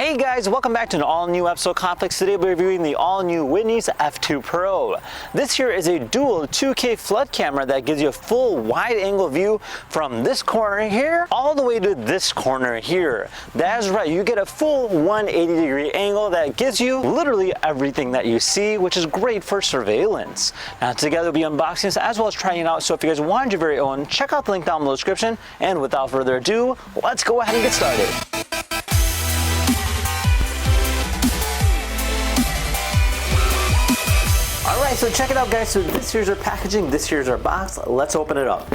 Hey guys, welcome back to an all-new episode of Complex. Today we're reviewing the all-new Whitney's F2 Pro. This here is a dual 2K flood camera that gives you a full wide-angle view from this corner here all the way to this corner here. That is right, you get a full 180-degree angle that gives you literally everything that you see, which is great for surveillance. Now together we'll be unboxing this as well as trying it out, so if you guys want your very own, check out the link down below in the description. And without further ado, let's go ahead and get started. Alright, so check it out guys, so this here's our packaging, this here's our box, let's open it up.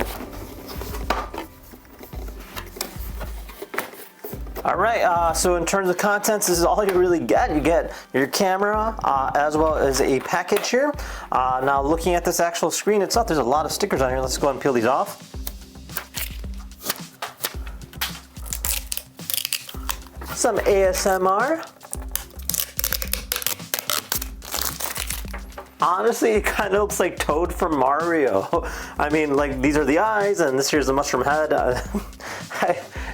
Alright, so in terms of contents, this is all you really get. You get your camera as well as a package here. Now looking at this actual screen itself, there's a lot of stickers on here. Let's go ahead and peel these off. Some ASMR. Honestly, it kind of looks like Toad from Mario. I mean, like, these are the eyes, and this here's the mushroom head.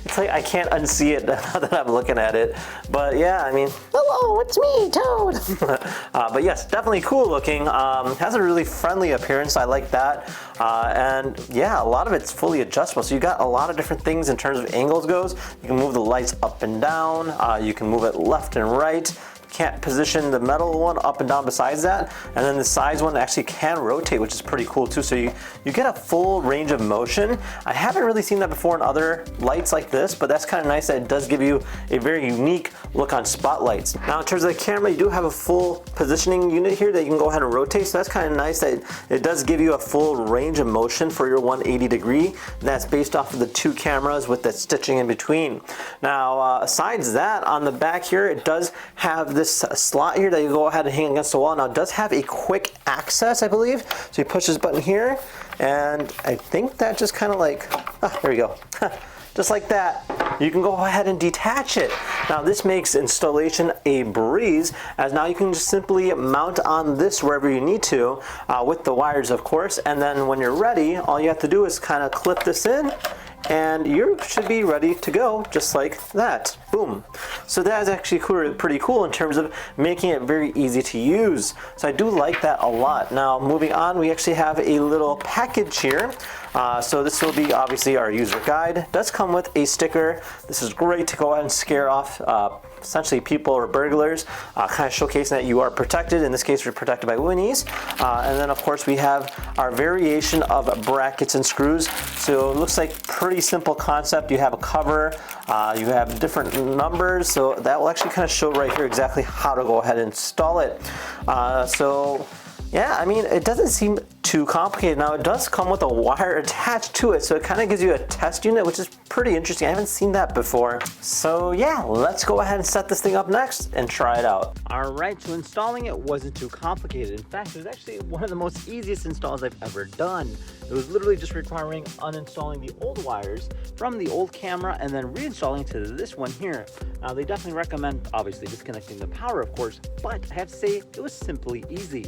It's like I can't unsee it now that I'm looking at it. But yeah, I mean, hello, it's me, Toad. But yes, definitely cool looking. Has a really friendly appearance. I like that. And yeah, a lot of it's fully adjustable. So you got a lot of different things in terms of angles goes. You can move the lights up and down. You can move it left and right. Can't position the metal one up and down besides that, and then the size one actually can rotate, which is pretty cool too, so you get a full range of motion. I haven't really seen that before in other lights like this, but that's kind of nice that it does give you a very unique look on spotlights. Now in terms of the camera, you do have a full positioning unit here that you can go ahead and rotate, so that's kind of nice that it does give you a full range of motion for your 180 degree. That's based off of the two cameras with the stitching in between. Now besides that, on the back here it does have this slot here that you go ahead and hang against the wall. Now it does have a quick access, I believe. So you push this button here, and I think that just kind of like, there we go. Just like that, you can go ahead and detach it. Now this makes installation a breeze, as now you can just simply mount on this wherever you need to, with the wires of course, and then when you're ready, all you have to do is kind of clip this in, and you should be ready to go just like that. Boom. So that is actually pretty cool in terms of making it very easy to use. So I do like that a lot. Now moving on, we actually have a little package here. So this will be obviously our user guide. It does come with a sticker. This is great to go ahead and scare off essentially people or burglars, kind of showcasing that you are protected. In this case, we're protected by Whitney's. And then of course we have our variation of brackets and screws. So it looks like pretty simple concept. You have a cover, you have different numbers, so that will actually kind of show right here exactly how to go ahead and install it. So yeah, I mean, it doesn't seem too complicated. Now it does come with a wire attached to it, so it kind of gives you a test unit, which is pretty interesting. I haven't seen that before. So yeah, let's go ahead and set this thing up next and try it out. All right, so installing it wasn't too complicated. In fact, it was actually one of the most easiest installs I've ever done. It was literally just requiring uninstalling the old wires from the old camera and then reinstalling to this one here. Now they definitely recommend obviously disconnecting the power, of course, but I have to say it was simply easy.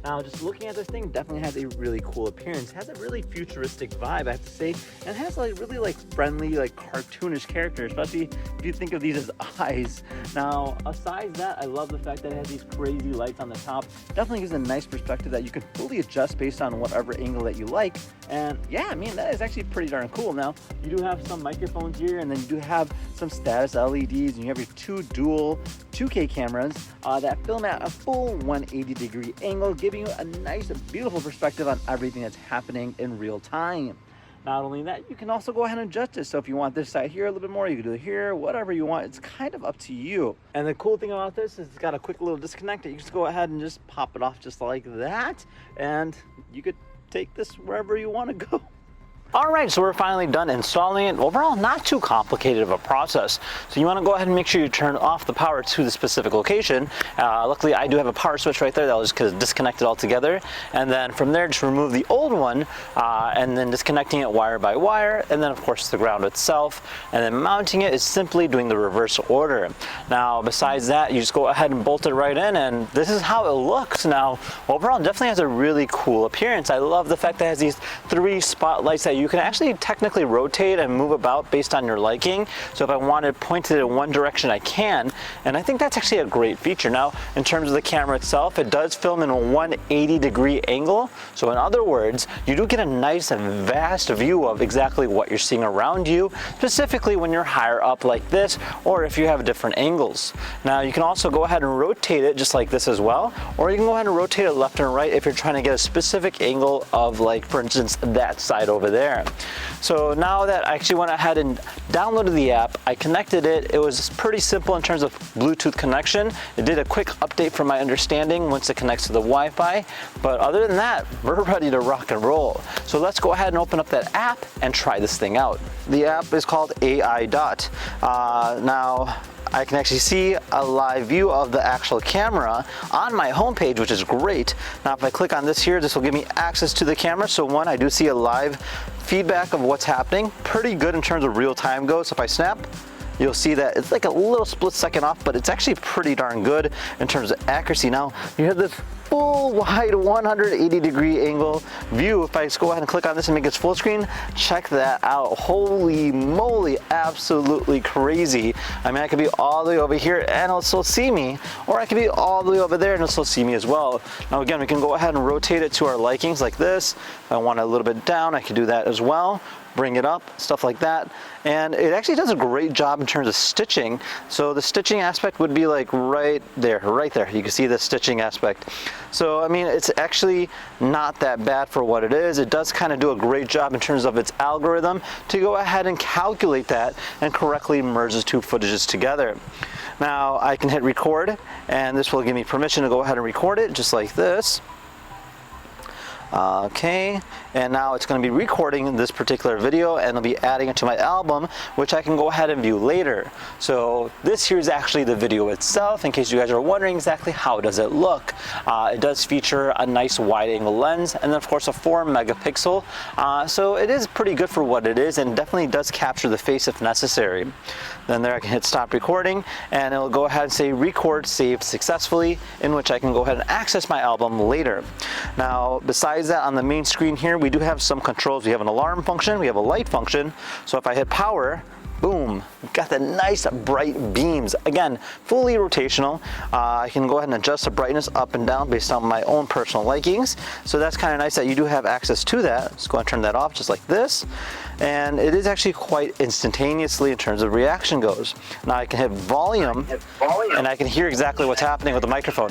Now, just looking at this thing, definitely has a really cool appearance. It has a really futuristic vibe, I have to say, and it has like really like friendly, like cartoonish character, especially if you think of these as eyes. Now, aside that, I love the fact that it has these crazy lights on the top. Definitely gives a nice perspective that you can fully adjust based on whatever angle that you like. And yeah, I mean, that is actually pretty darn cool. Now, you do have some microphones here, and then you do have some status LEDs, and you have your two dual 2K cameras that film at a full 180-degree angle, giving you a nice, beautiful perspective on everything that's happening in real time. Not only that, you can also go ahead and adjust it. So if you want this side here a little bit more, you can do it here, whatever you want. It's kind of up to you. And the cool thing about this is it's got a quick little disconnect that you just go ahead and just pop it off just like that. And you could take this wherever you want to go. Alright, so we're finally done installing it. Overall, not too complicated of a process. So you want to go ahead and make sure you turn off the power to the specific location. Luckily, I do have a power switch right there that was just disconnect it all together. And then from there, just remove the old one and then disconnecting it wire by wire. And then, of course, the ground itself. And then mounting it is simply doing the reverse order. Now, besides that, you just go ahead and bolt it right in. And this is how it looks. Now, overall, it definitely has a really cool appearance. I love the fact that it has these 3 spotlights that you you can actually technically rotate and move about based on your liking. So if I want to point it in one direction, I can, and I think that's actually a great feature. Now, in terms of the camera itself, it does film in a 180-degree angle. So in other words, you do get a nice and vast view of exactly what you're seeing around you, specifically when you're higher up like this, or if you have different angles. Now, you can also go ahead and rotate it just like this as well, or you can go ahead and rotate it left and right if you're trying to get a specific angle of, like, for instance, that side over there. So now that I actually went ahead and downloaded the app, I connected it. It was pretty simple in terms of Bluetooth connection. It did a quick update from my understanding once it connects to the Wi-Fi, but other than that, we're ready to rock and roll. So let's go ahead and open up that app and try this thing out. The app is called AiDot. Now, I can actually see a live view of the actual camera on my homepage, which is great. Now, if I click on this here, this will give me access to the camera. So one, I do see a live feedback of what's happening. Pretty good in terms of real time goes. So if I snap, you'll see that it's like a little split second off, but it's actually pretty darn good in terms of accuracy. Now, you have this full wide 180-degree angle view. If I just go ahead and click on this and make this full screen, check that out. Holy moly, absolutely crazy. I mean, I could be all the way over here and it'll still see me, or I could be all the way over there and it'll still see me as well. Now again, we can go ahead and rotate it to our likings like this. If I want it a little bit down, I can do that as well. Bring it up, stuff like that. And it actually does a great job in terms of stitching. So the stitching aspect would be like right there. You can see the stitching aspect. So, I mean, it's actually not that bad for what it is. It does kind of do a great job in terms of its algorithm to go ahead and calculate that and correctly merge the two footages together. Now, I can hit record, and this will give me permission to go ahead and record it just like this. Okay, and now it's going to be recording this particular video and it'll be adding it to my album, which I can go ahead and view later. So this here is actually the video itself, in case you guys are wondering exactly how does it look. It does feature a nice wide angle lens and then of course a 4 megapixel. So it is pretty good for what it is and definitely does capture the face if necessary. Then there I can hit stop recording and it'll go ahead and say record saved successfully, in which I can go ahead and access my album later. Now, besides that, on the main screen here, we do have some controls. We have an alarm function, we have a light function. So if I hit power, boom, got the nice bright beams. Again, fully rotational. I can go ahead and adjust the brightness up and down based on my own personal likings. So that's kind of nice that you do have access to that. Let's go and turn that off just like this. And it is actually quite instantaneously in terms of reaction goes. Now I can hit volume and I can hear exactly what's happening with the microphone.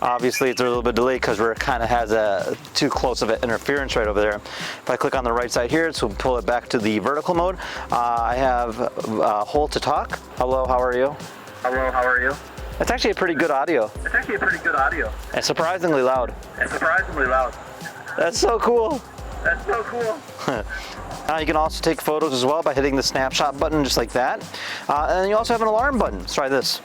Obviously, it's a little bit delayed because it kind of has a too close of an interference right over there. If I click on the right side here, so we'll pull it back to the vertical mode. I have hold to talk. Hello, how are you? Hello, how are you? It's actually a pretty good audio. It's actually a pretty good audio. And surprisingly loud. And surprisingly loud. That's so cool. That's so cool. Now you can also take photos as well by hitting the snapshot button just like that. And then you also have an alarm button. Let's try this.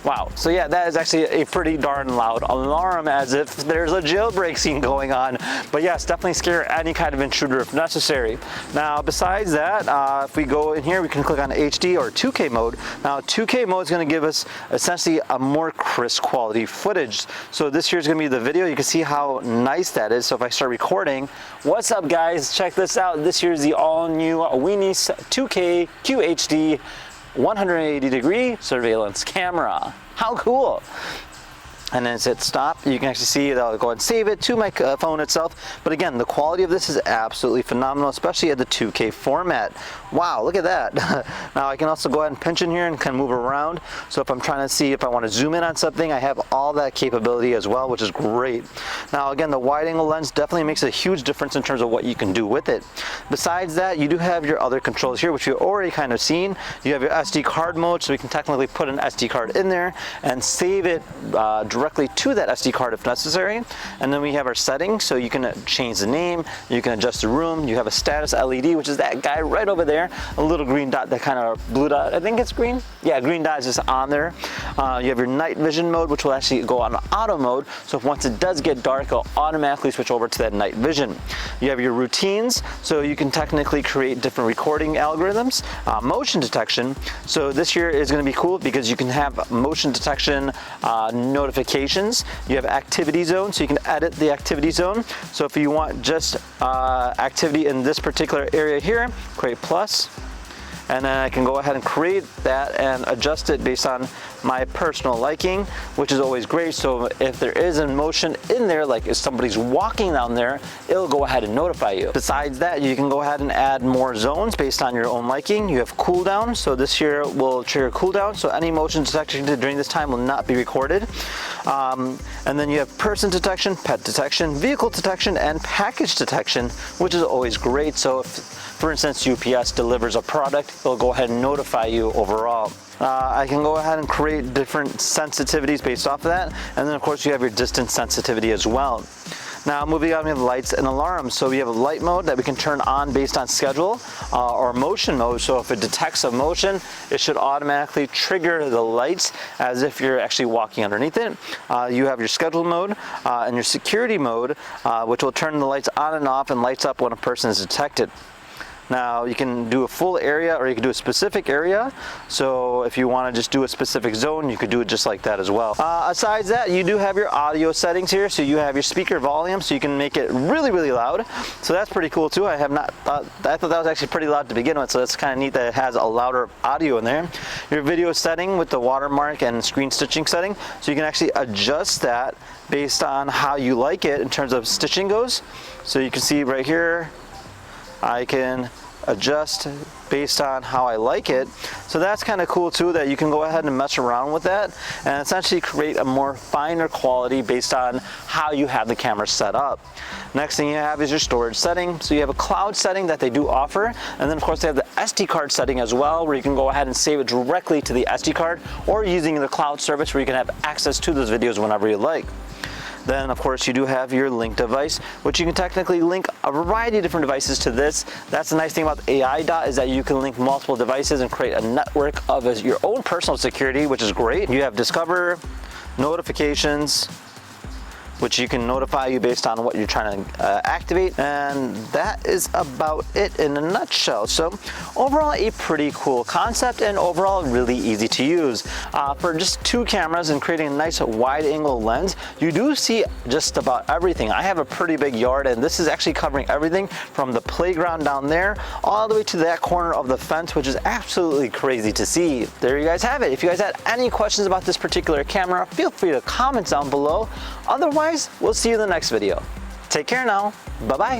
Wow, so yeah, that is actually a pretty darn loud alarm, as if there's a jailbreak scene going on. But yes, definitely scare any kind of intruder if necessary. Now, besides that, if we go in here, we can click on HD or 2K mode. Now, 2K mode is going to give us essentially a more crisp quality footage. So this here is going to be the video. You can see how nice that is. So if I start recording, what's up guys? Check this out. This here is the all new Weenies 2K QHD 180-degree surveillance camera. How cool! And then hit stop. You can actually see it. I'll go ahead and save it to my phone itself. But again, the quality of this is absolutely phenomenal, especially at the 2K format. Wow, look at that. Now I can also go ahead and pinch in here and kind of move around. So if I'm trying to see if I want to zoom in on something, I have all that capability as well, which is great. Now again, the wide angle lens definitely makes a huge difference in terms of what you can do with it. Besides that, you do have your other controls here, which you've already kind of seen. You have your SD card mode, so we can technically put an SD card in there and save it directly to that SD card if necessary. And then we have our settings, so you can change the name, you can adjust the room, you have a status LED, which is that guy right over there, a little green dot, that kind of blue dot, I think it's green? Yeah, green dot is just on there. You have your night vision mode, which will actually go on auto mode, so if once it does get dark, it'll automatically switch over to that night vision. You have your routines, so you can technically create different recording algorithms. Motion detection, so this here is going to be cool because you can have motion detection notifications. You have activity zone, so you can edit the activity zone. So if you want just activity in this particular area here, create plus, and then I can go ahead and create that and adjust it based on my personal liking, which is always great. So if there is a motion in there, like if somebody's walking down there, it'll go ahead and notify you. Besides that, you can go ahead and add more zones based on your own liking. You have cooldown, so this here will trigger cooldown, so any motion detection during this time will not be recorded. And then you have person detection, pet detection, vehicle detection, and package detection, which is always great. So if, for instance, UPS delivers a product, it'll go ahead and notify you overall. I can go ahead and create different sensitivities based off of that. And then of course you have your distance sensitivity as well. Now moving on, we have lights and alarms. So we have a light mode that we can turn on based on schedule, or motion mode. So if it detects a motion, it should automatically trigger the lights as if you're actually walking underneath it. You have your schedule mode and your security mode, which will turn the lights on and off and lights up when a person is detected. Now you can do a full area or you can do a specific area. So if you want to just do a specific zone, you could do it just like that as well. Aside that, you do have your audio settings here. So you have your speaker volume, so you can make it really, really loud. So that's pretty cool too. I thought that was actually pretty loud to begin with. So that's kind of neat that it has a louder audio in there. Your video setting with the watermark and screen stitching setting. So you can actually adjust that based on how you like it in terms of stitching goes. So you can see right here, I can adjust based on how I like it. So that's kind of cool too, that you can go ahead and mess around with that and essentially create a more finer quality based on how you have the camera set up. Next thing you have is your storage setting. So you have a cloud setting that they do offer, and then of course they have the SD card setting as well, where you can go ahead and save it directly to the SD card, or using the cloud service where you can have access to those videos whenever you like. Then of course you do have your link device, which you can technically link a variety of different devices to this. That's the nice thing about AiDot, is that you can link multiple devices and create a network of your own personal security, which is great. You have Discover, notifications, which you can notify you based on what you're trying to activate. And that is about it in a nutshell. So overall, a pretty cool concept, and overall really easy to use. For just two cameras and creating a nice wide angle lens, you do see just about everything. I have a pretty big yard, and this is actually covering everything from the playground down there all the way to that corner of the fence, which is absolutely crazy to see. There you guys have it. If you guys had any questions about this particular camera, feel free to comment down below. Otherwise, we'll see you in the next video. Take care now. Bye-bye.